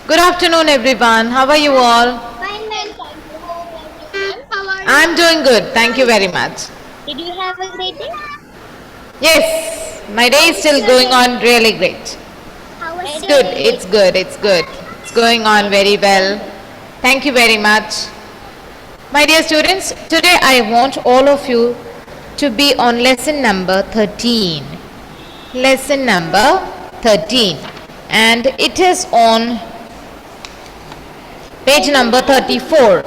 Good afternoon, everyone. How are you all? Fine, ma'am. Thank you. Ma'am, how are you? I'm doing good. Thank you very much. Did you have a great day? Yes, my day How is was still your going day? on really great. How was It's your good. day? It's good. It's good. It's going on very well. Thank you very much. My dear students, today I want all of you to be on lesson number 13. Lesson number 13. And it is on page number 34.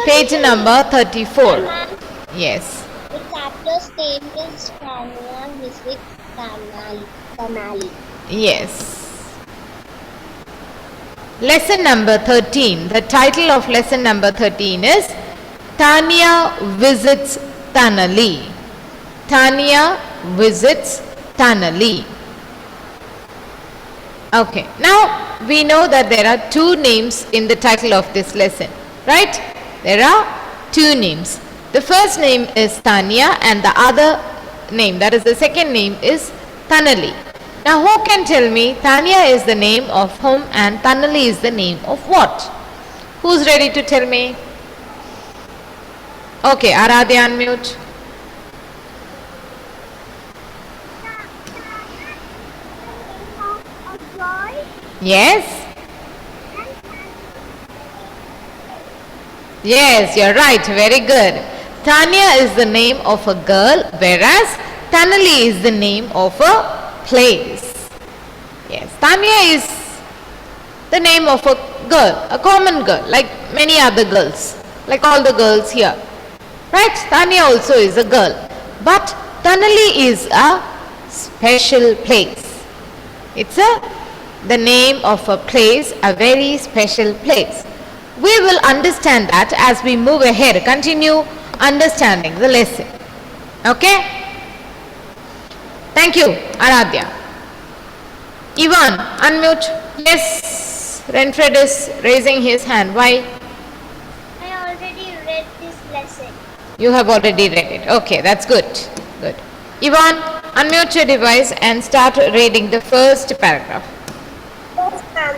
Page number 34. Ma'am, Yes. the chapter's name is Tanya Visits Tanali. Yes. Lesson number 13. The title of lesson number 13 is Tanya Visits Tanali. Tanya Visits Tanali. Okay. Now we know that there are two names in the title of this lesson. Right? There are two names. The first name is Tanya and the other name, that is the second name, is Tanali. Now who can tell me Tanya is the name of whom and Tanali is the name of what? Who's ready to tell me? Okay, Aradhya, unmute. Yes? Yes, you're right. Very good. Tanya is the name of a girl, whereas Tanali is the name of a place. Yes, Tanya is the name of a girl, a common girl, like many other girls, like all the girls here. Right? Tanya also is a girl. But Tanali is a special place. It's the name of a place, a very special place. We will understand that as we move ahead, continue understanding the lesson. Okay? Thank you, Aradhya. Ivan, unmute. Yes, Renfred is raising his hand. Why? I already read this lesson. You have already read it. Okay, that's good. Good. Ivan, unmute your device and start reading the first paragraph. Yes, ma'am.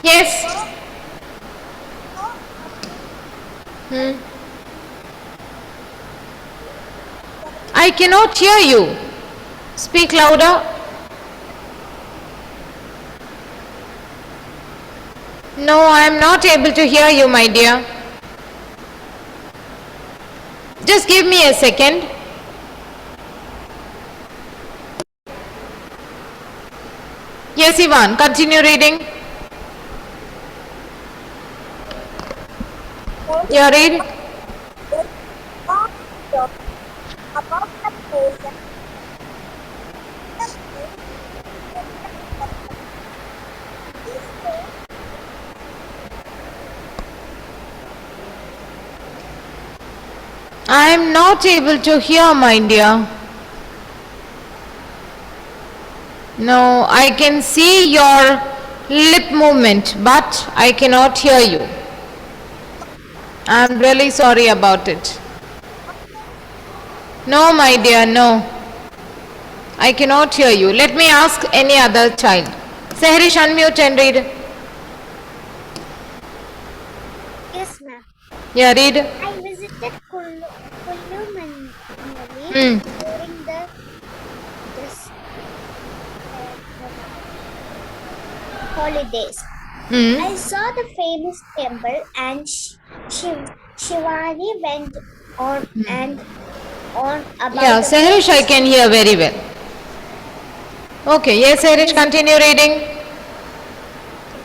Yes. I cannot hear you. Speak louder. No, I am not able to hear you, my dear. Just give me a second. Yes, Ivan, continue reading. You read? About the place. I am not able to hear, my dear. No, I can see your lip movement, but I cannot hear you. I am really sorry about it. No, my dear, no. I cannot hear you. Let me ask any other child. Sehrish, unmute and read. Yes, ma'am. Yeah, read. I visited Kullu Manali during this holidays. I saw the famous temple and Shivani went on and on about Yeah, the Sehrish, I can hear very well. Okay, yes, Sehrish, continue reading.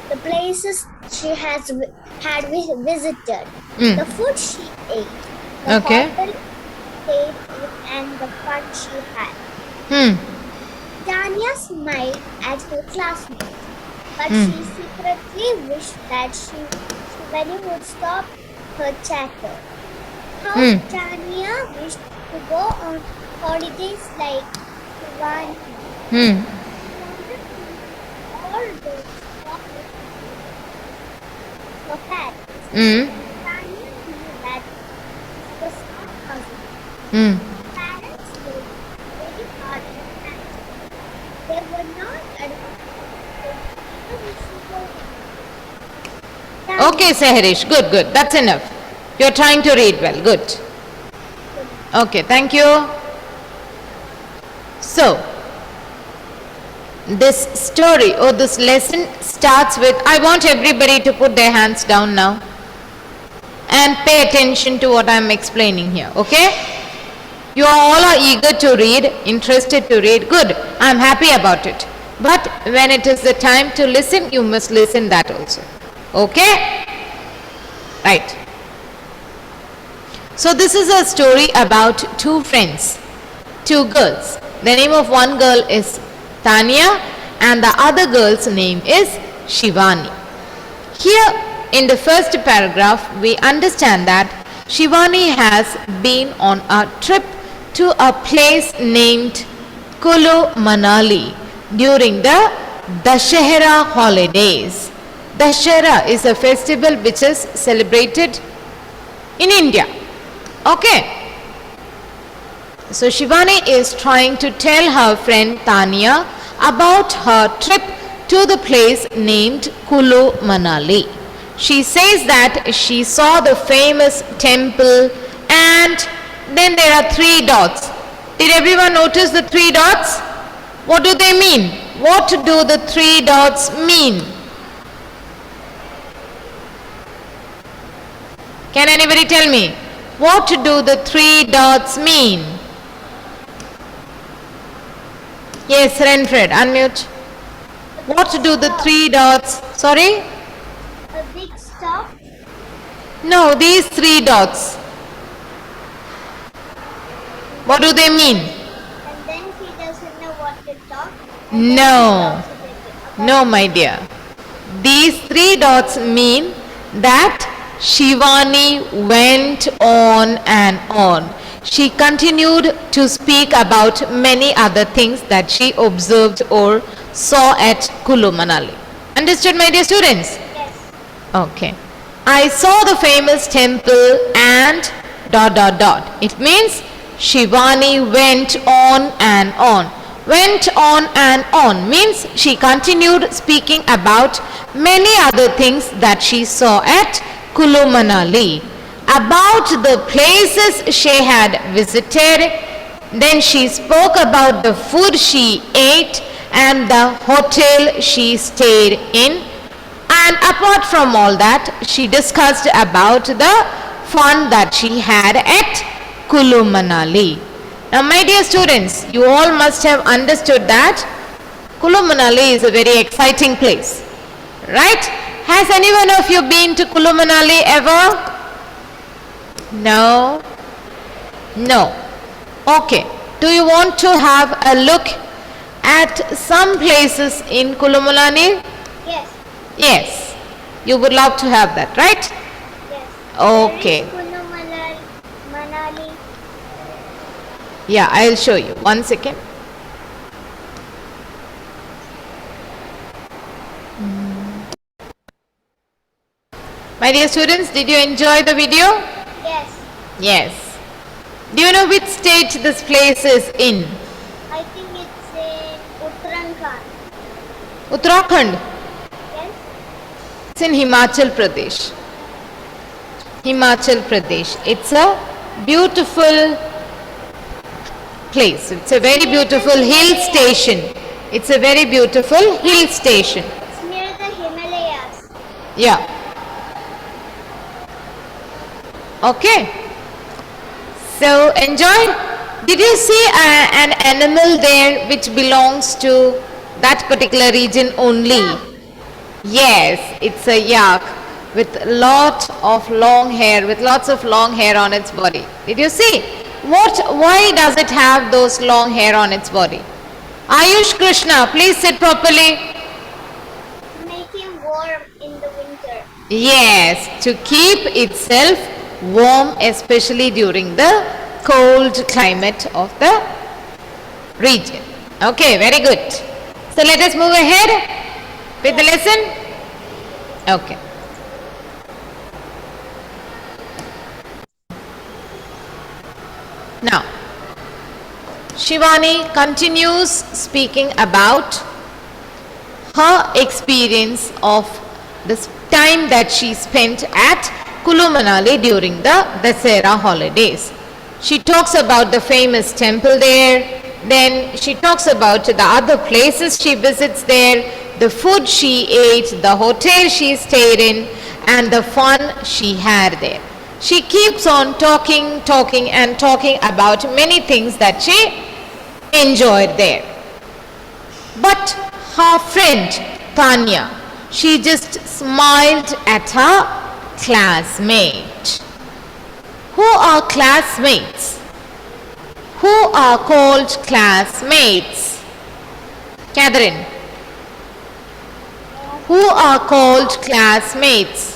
the places she had visited, the food she ate, the hotel stayed in, and the fun she had. Tanya smiled at her classmates, but she secretly wished that Shivani would stop her chatter. How Tanya wished to go on holidays like Shivani. All those her parents. Tanya knew that this was not possible. Parents will they were not adopted. Okay, Sehrish, good, good. That's enough. You're trying to read well. Good. Okay, thank you. So, this story or this lesson starts with, I want everybody to put their hands down now and pay attention to what I'm explaining here, okay? You all are eager to read, interested to read. Good, I'm happy about it. But when it is the time to listen, you must listen that also. Okay? Right. So this is a story about two friends, two girls. The name of one girl is Tanya and the other girl's name is Shivani. Here in the first paragraph, we understand that Shivani has been on a trip to a place named Kulu Manali during the Dashera holidays. Dashera is a festival which is celebrated in India. Okay. So Shivani is trying to tell her friend Tanya about her trip to the place named Kulu Manali. She says that she saw the famous temple and then there are three dots. Did everyone notice the three dots? What do they mean? What do the three dots mean? Can anybody tell me? What do the three dots mean? Yes, Renfred, unmute. What do the three dots? Sorry? A big stop. No, these three dots. What do they mean? And then he doesn't know what to talk. No. No, my dear. These three dots mean that Shivani went on and on. She continued to speak about many other things that she observed or saw at Kulu Manali. Understood, my dear students? Yes. Okay. I saw the famous temple and ... It means Shivani went on and on. Went on and on means she continued speaking about many other things that she saw at Kulu Manali. About the places she had visited. Then she spoke about the food she ate and the hotel she stayed in. And apart from all that, she discussed about the fun that she had at Kulu Manali. Now, my dear students, you all must have understood that Kulu Manali is a very exciting place, right? Has any one of you been to Kulu Manali ever? No? No. Okay. Do you want to have a look at some places in Kulu Manali? Yes. Yes. You would love to have that, right? Yes. Okay. Where is Kulu Manali? Yeah, I'll show you. 1 second. My dear students, did you enjoy the video? Yes. Yes. Do you know which state this place is in? I think it's in Uttarakhand. Uttarakhand. Yes. It's in Himachal Pradesh. Himachal Pradesh. It's a beautiful place. It's a very beautiful hill station. It's a very beautiful hill station. It's near the Himalayas. Yeah. Okay. So enjoy. Did you see an animal there which belongs to that particular region only? Yes, it's a yak with lots of long hair, with lots of long hair on its body. Did you see? Why does it have those long hair on its body? Ayush Krishna, please sit properly. To make him warm in the winter. Yes, to keep itself warm, especially during the cold climate of the region. Okay, very good. So let us move ahead with the lesson. Okay. Now, Shivani continues speaking about her experience of this time that she spent at Kulu Manali during the Dasera holidays. She talks about the famous temple there, then she talks about the other places she visits there, the food she ate, the hotel she stayed in, and the fun she had there. She keeps on talking about many things that she enjoyed there. But her friend Tanya, she just smiled at her classmate. Who are classmates? Who are called classmates? Catherine. Who are called classmates?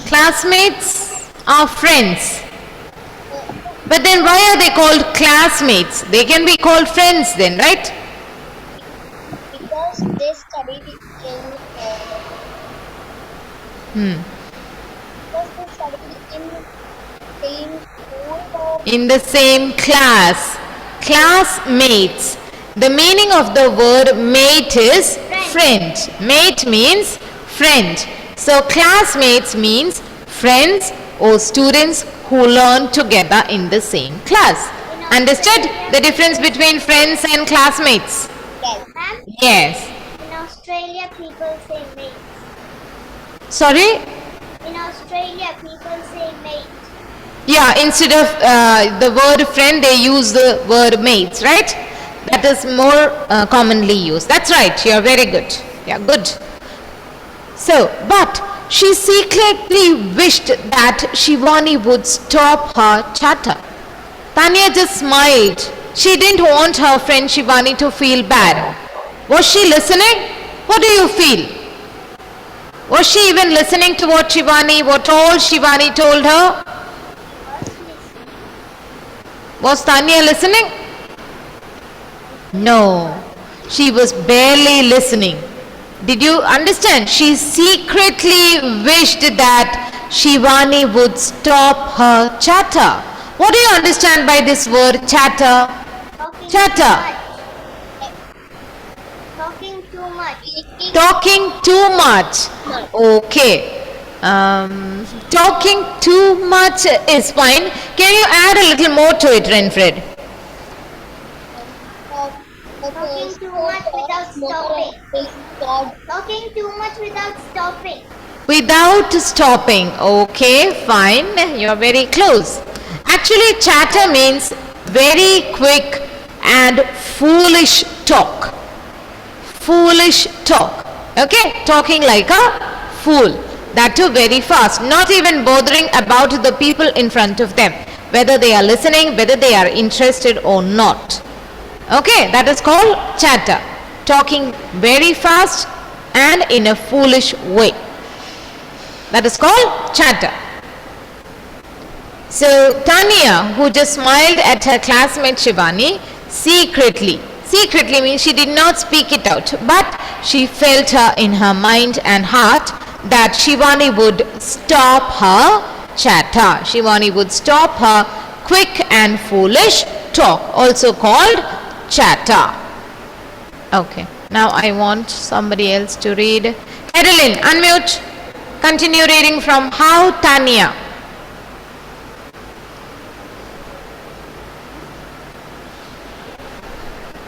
Classmates are friends. But then why are they called classmates? They can be called friends then, right? Because they studied because they studied in same school or In the same class. Classmates. The meaning of the word mate is friend. Mate means friend. So classmates means friends or students who learn together in the same class. Understood the difference between friends and classmates? yes. Ma'am, Yes. in Australia people say mate. Sorry? In Australia people say mate. Yeah, instead of the word friend, they use the word mates, right? That is more commonly used. That's right, you're very good. Yeah, good. So, but she secretly wished that Shivani would stop her chatter. Tanya just smiled. She didn't want her friend Shivani to feel bad. Was she listening? What do you feel? Was she even listening to what all Shivani told her? Was Tanya listening? No, she was barely listening. Did you understand? She secretly wished that Shivani would stop her chatter. What do you understand by this word chatter? Chatter. Talking too much. Talking too much. Okay. Talking too much is fine. Can you add a little more to it, Renfred? Talking too much without stopping. Talking too much without stopping. Without stopping. Okay, fine. You're very close. Actually, chatter means very quick and foolish talk. Foolish talk. Okay, talking like a fool. That too very fast. Not even bothering about the people in front of them. Whether they are listening, whether they are interested or not. Okay, that is called chatter. Talking very fast and in a foolish way. That is called chatter. So Tanya, who just smiled at her classmate Shivani, secretly means she did not speak it out, but she felt her in her mind and heart that Shivani would stop her chatter. Shivani would stop her quick and foolish talk, also called chatter. Okay, now I want somebody else to read. Caroline, unmute. Continue reading from How Tanya.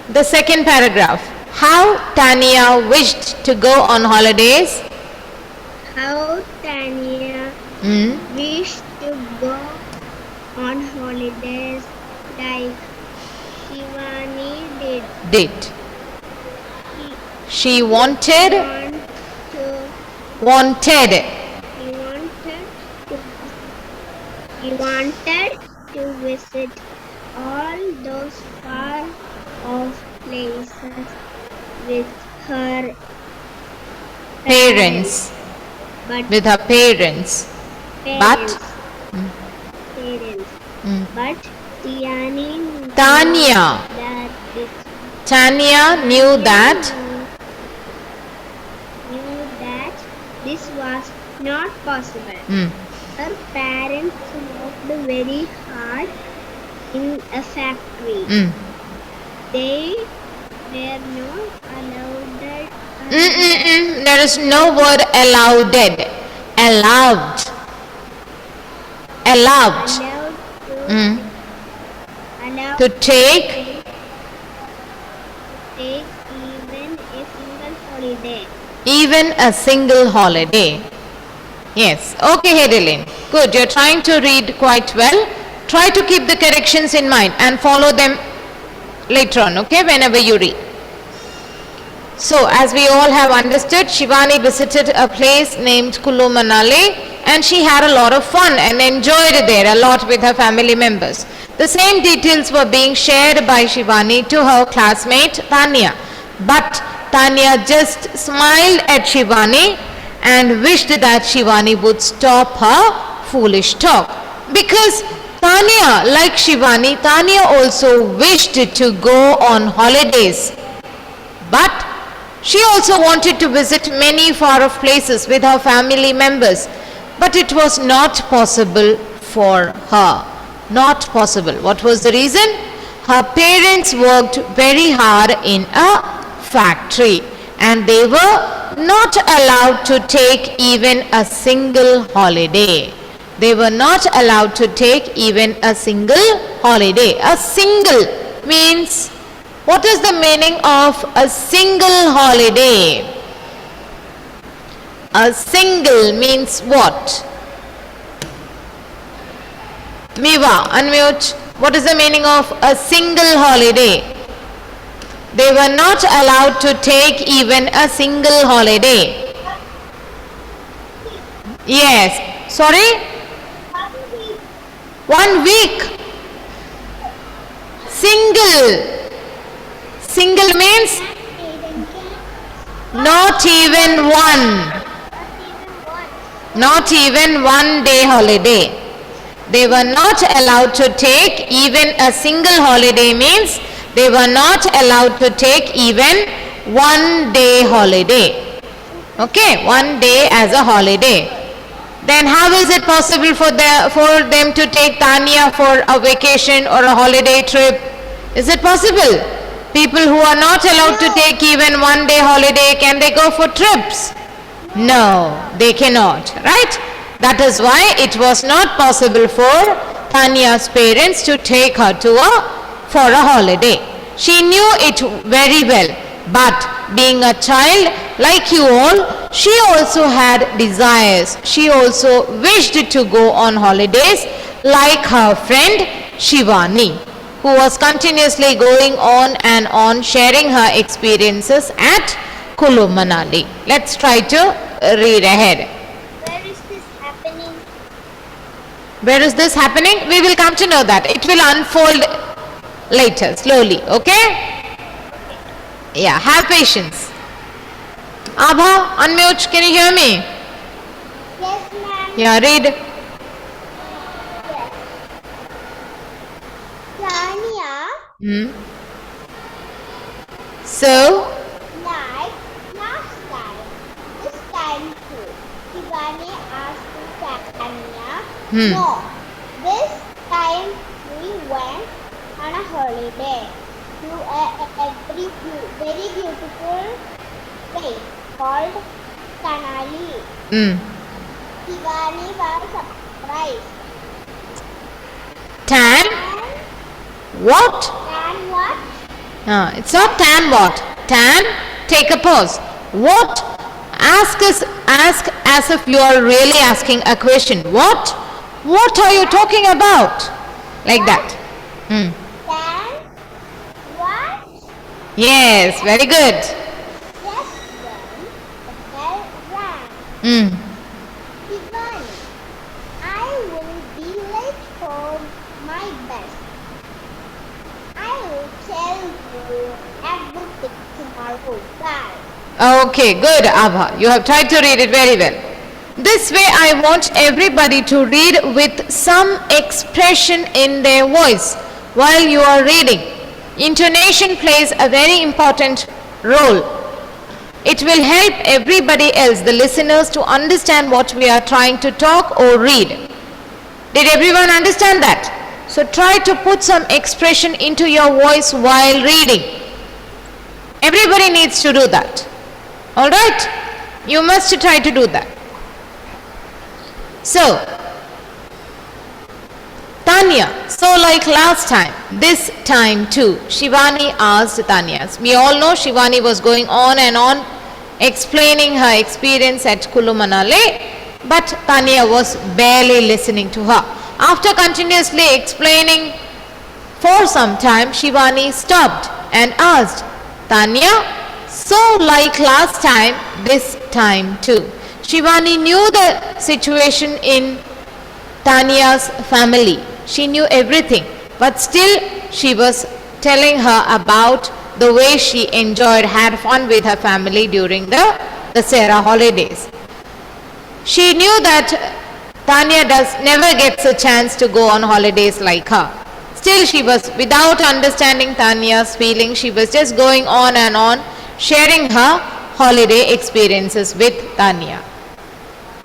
The second paragraph. How Tanya wished to go on holidays. How Tanya wished to go on holidays like Shivani did. She wanted to visit all those far off places with her parents. but With her parents. parents. But Tanya Tanya knew that this was not possible. Hmm. Her parents worked very hard in a factory. Hmm. They were not allowed There is no word allowed. Allowed. Allowed. allowed To take. take even a single holiday. Even a single holiday. Yes. Okay, Hedelin. Good. You're trying to read quite well. Try to keep the corrections in mind and follow them later on, okay, whenever you read. So, as we all have understood, Shivani visited a place named Kulu Manali and she had a lot of fun and enjoyed there a lot with her family members. The same details were being shared by Shivani to her classmate Tanya. But Tanya just smiled at Shivani and wished that Shivani would stop her foolish talk. Because Tanya, like Shivani, Tanya also wished to go on holidays. But she also wanted to visit many far-off places with her family members. But it was not possible for her. Not possible. What was the reason? Her parents worked very hard in a factory and they were not allowed to take even a single holiday. They were not allowed to take even a single holiday. A single means, what is the meaning of a single holiday? A single means what? Miva, unmute. What is the meaning of a single holiday? They were not allowed to take even a single holiday. Yes. Sorry? 1 week. Single. Single means not even one. Not even 1 day holiday. They were not allowed to take even a single holiday means they were not allowed to take even 1 day holiday. Okay, 1 day as a holiday. Then how is it possible for them to take Tanya for a vacation or a holiday trip? Is it possible? People who are not allowed to take even 1 day holiday, can they go for trips? No, they cannot, right? That is why it was not possible for Tanya's parents to take her for a holiday. She knew it very well, but being a child like you all, she also had desires. She also wished to go on holidays like her friend Shivani, who was continuously going on and on sharing her experiences at Kulu Manali. Let's try to read ahead. Where is this happening? Where is this happening? We will come to know that. It will unfold later, slowly, okay? Yeah, have patience. Abha, unmute, can you hear me? Yes, ma'am. Yeah, read. Yes. Tanya, So, like last time, this time too, Shivani asked Tanya, no, this time we went on a holiday to a very beautiful place called Kanali. Shivani was surprised. tan, what? And what? It's not tan what? Tan, take a pause. What? Ask as if you are really asking a question. What? What are you talking about? Like that. Then what? Yes, very good. Just then the bell rang. Shivani, I will be late for my best. I will tell you everything tomorrow. Bye. Okay, good, Abha. You have tried to read it very well. This way I want everybody to read with some expression in their voice while you are reading. Intonation plays a very important role. It will help everybody else, the listeners, to understand what we are trying to talk or read. Did everyone understand that? So try to put some expression into your voice while reading. Everybody needs to do that. Alright? You must try to do that. So, Tanya, so like last time, this time too, Shivani asked Tanya. We all know Shivani was going on and on explaining her experience at Kulu Manale, but Tanya was barely listening to her. After continuously explaining for some time, Shivani stopped and asked, Tanya, so like last time, this time too. Shivani knew the situation in Tanya's family. She knew everything, but still she was telling her about the way she enjoyed, had fun with her family during the Sarah holidays. She knew that Tanya never gets a chance to go on holidays like her. Still she was, without understanding Tanya's feelings, she was just going on and on, sharing her holiday experiences with Tanya.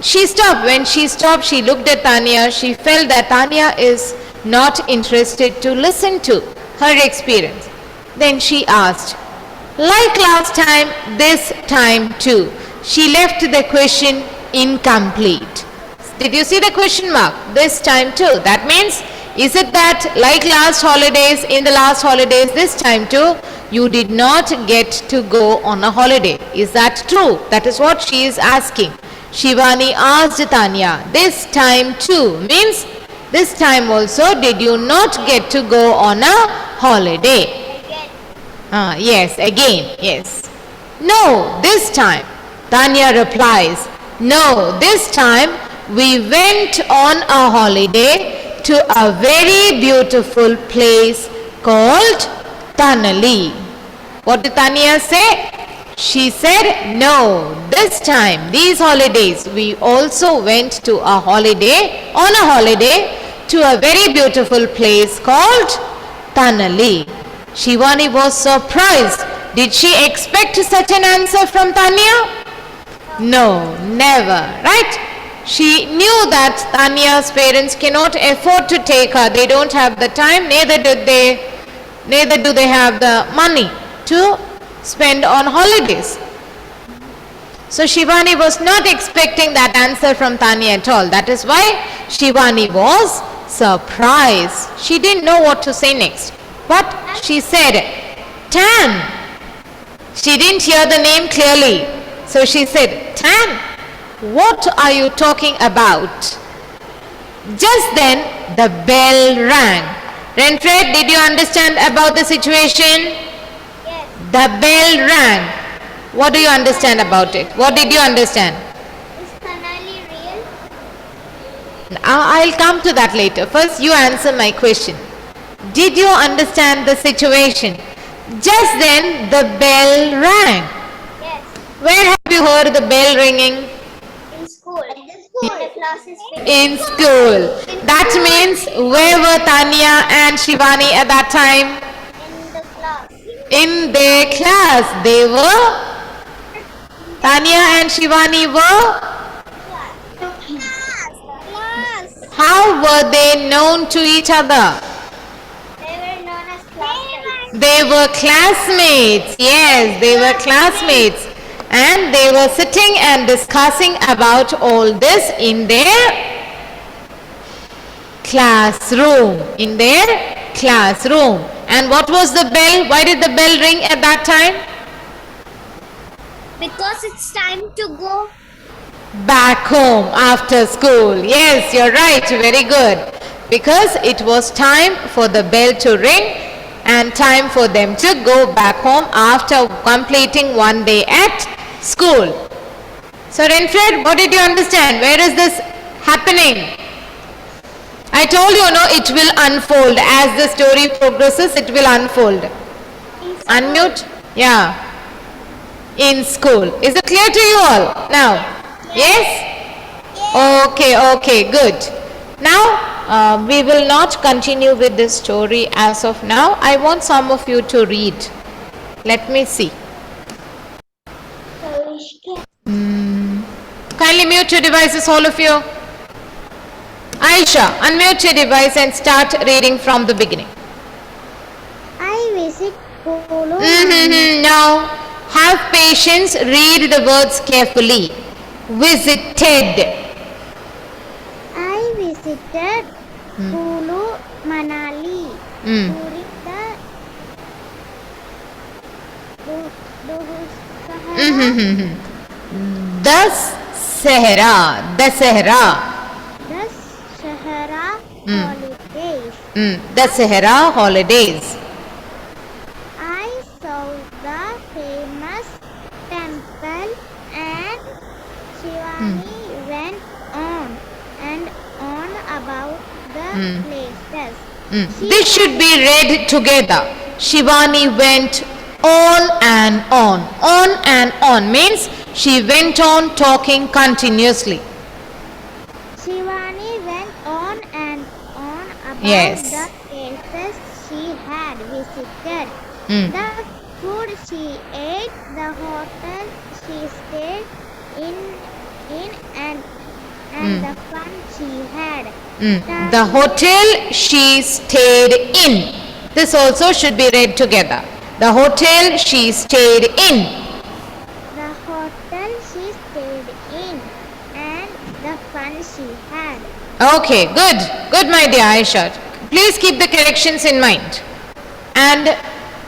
She stopped. When she stopped, she looked at Tanya. She felt that Tanya is not interested to listen to her experience. Then she asked, like last time, this time too. She left the question incomplete. Did you see the question mark? This time too. That means, is it that like last holidays, in the last holidays, this time too, you did not get to go on a holiday? Is that true? That is what she is asking. Shivani asked Tanya, this time too, means this time also did you not get to go on a holiday? Again. Yes, again, yes. No, this time. Tanya replies, no, this time we went on a holiday to a very beautiful place called Tanali. What did Tanya say? She said, no, this time, these holidays, we also went to a holiday, on a holiday, to a very beautiful place called Tanali. Shivani was surprised. Did she expect such an answer from Tanya? No, never, right? She knew that Tanya's parents cannot afford to take her. They don't have the time, neither do they have the money to spend on holidays. So Shivani was not expecting that answer from Tanya at all. That is why Shivani was surprised. She didn't know what to say next. But she said, Tan. She didn't hear the name clearly. So she said, Tan, what are you talking about? Just then the bell rang. Renfred, did you understand about the situation? Yes. The bell rang. What do you understand about it? What did you understand? Is Tanali real? I'll come to that later. First, you answer my question. Did you understand the situation? Just then, the bell rang. Yes. Where have you heard the bell ringing? In school. In the school. When the class is finished. In school. That means, where were Tanya and Shivani at that time? In the class. In their class. They were, Tanya and Shivani were, Class. how were they known to each other? They were known as classmates. They were classmates. Yes, they were classmates. And they were sitting and discussing about all this in their classroom. In their classroom. And what was the bell? Why did the bell ring at that time? Because it's time to go. Back home after school. Yes, you're right. Very good. Because it was time for the bell to ring and time for them to go back home after completing one day at school. So Renfred, what did you understand? Where is this happening? I told you, no, it will unfold. As the story progresses, it will unfold. Unmute. Yeah. In school. Is it clear to you all now? Yes? Okay, good. Now, we will not continue with this story as of now. I want some of you to read. Let me see. So Kindly mute your devices, all of you. Aisha, unmute your device and start reading from the beginning. I visit Kulu. Now, have patience, read the words carefully. Visited. I visited Kulu Manali during the Dasahara. the Sahara holidays. Dasahara holidays. I saw the famous temple and Shivani went on and on about the places. This should be read together. Shivani went on and on. On and on means she went on talking continuously. Shivani went on and on about Yes. the places she had visited, Mm. the food she ate, the hotel she stayed in and the fun she had. The hotel she stayed in. This also should be read together. The hotel she stayed in. The hotel she stayed in and the fun she had. Okay, good. Good, my dear Aisha. Please keep the corrections in mind and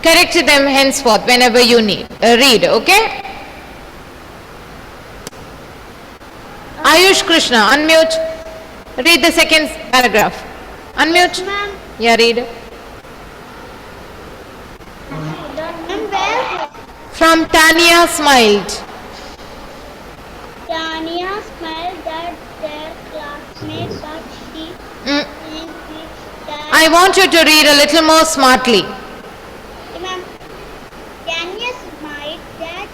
correct them henceforth whenever you need. Read, okay? Ayush Krishna, unmute. Read the second paragraph. Unmute. Ma'am, Yeah, read. where From Tanya smiled. Tanya smiled at their classmate, but she Mm. thinks that I want you to read a little more smartly. Ma'am, Tanya smiled at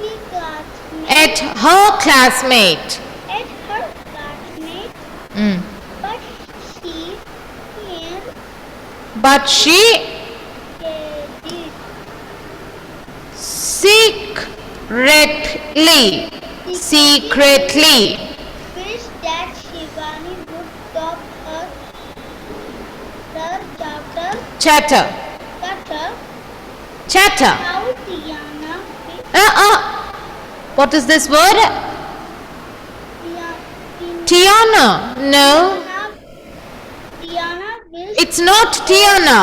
the classmate At her classmate. at her classmate, Mm. but she here But she did secretly wish that Shivani would stop her chatter. chatter. Chatter. How Tiana What is this word? Tiana. No, Tiana will it's not Tiana.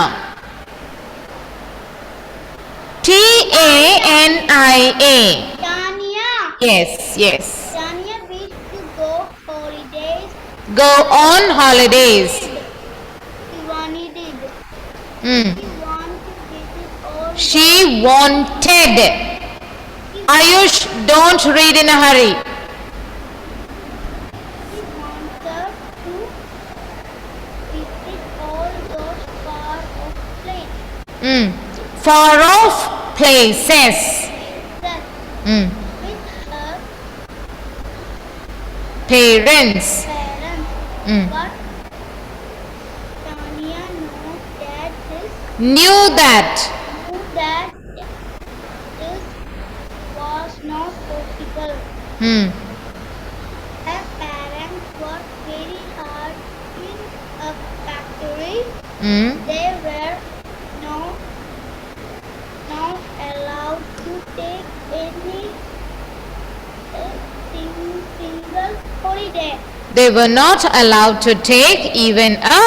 T-A-N-I-A. Tanya. Yes, yes. Tanya wished to go holidays. Go on holidays. Shivani did. Mm. She wanted to visit all. She wanted. Ayush, don't read in a hurry. She wanted to visit all those far-off places Far off places. with her Parents. parents. Mm. But Tanya Knew that. knew that this was not possible. Hmm. Her parents worked very hard in a factory. Hmm. They were not allowed to take any single holiday. They were not allowed to take even a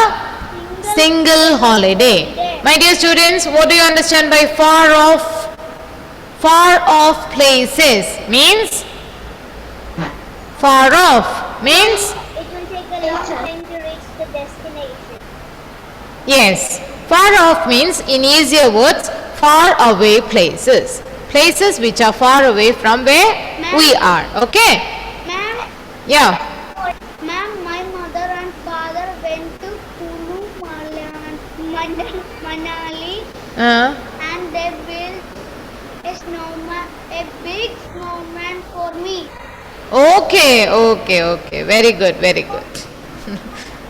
single holiday. My dear students, what do you understand by far off? Far off places means far off means It will take a long time to reach the destination. yes. Far off means in easier words far away places. Places which are far away from where we are. Okay? Ma'am, Yeah. ma'am, my mother and father went to Kulu Manali and they built a big snowman for me. Okay. Very good, very good.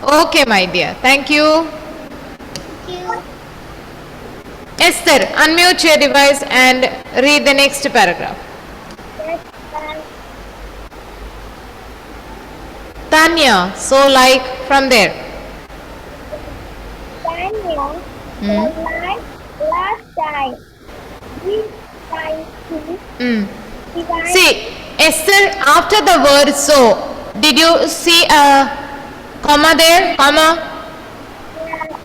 Okay, my dear. Thank you. Thank you. Esther, unmute your device and read the next paragraph. Yes, ma'am. Tanya. So like from there. Tanya, like last time. This time to divine. See, Esther, after the word so, did you see a comma there? Comma?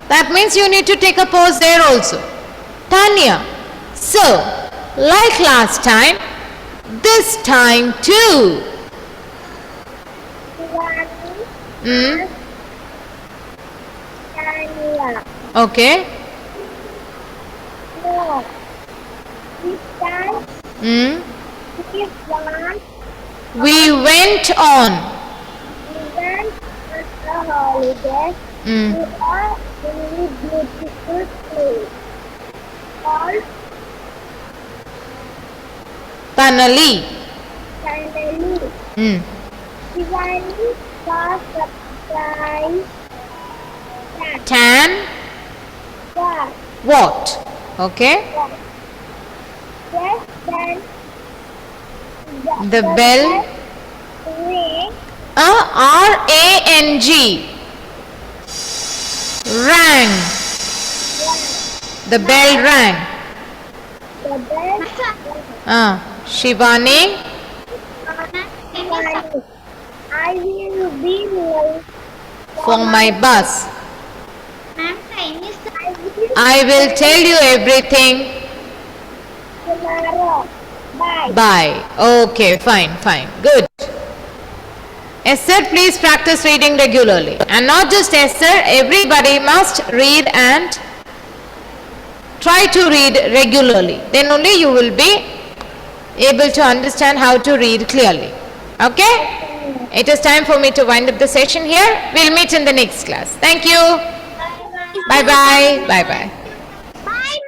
That means you need to take a pause there also. Tanya, so, like last time, this time too. Divine. Tanya. Okay. No. This time is one. We went on. We went on a holiday to a really beautiful place called Tanali. Tanali. Diwali was surprised that Tan. What? Okay. just then The bell. rang. R-A-N-G. Rang. The bell rang. The bell Shivani. Diwali. I will be late For my bus. Ma'am, time is I will tell you everything. tomorrow. Bye. Bye. Okay, fine, fine. Good. Esther, please practice reading regularly. And not just Esther, everybody must read and try to read regularly. Then only you will be able to understand how to read clearly. Okay? It is time for me to wind up the session here. We'll meet in the next class. Thank you. Bye. Bye-bye. Bye-bye.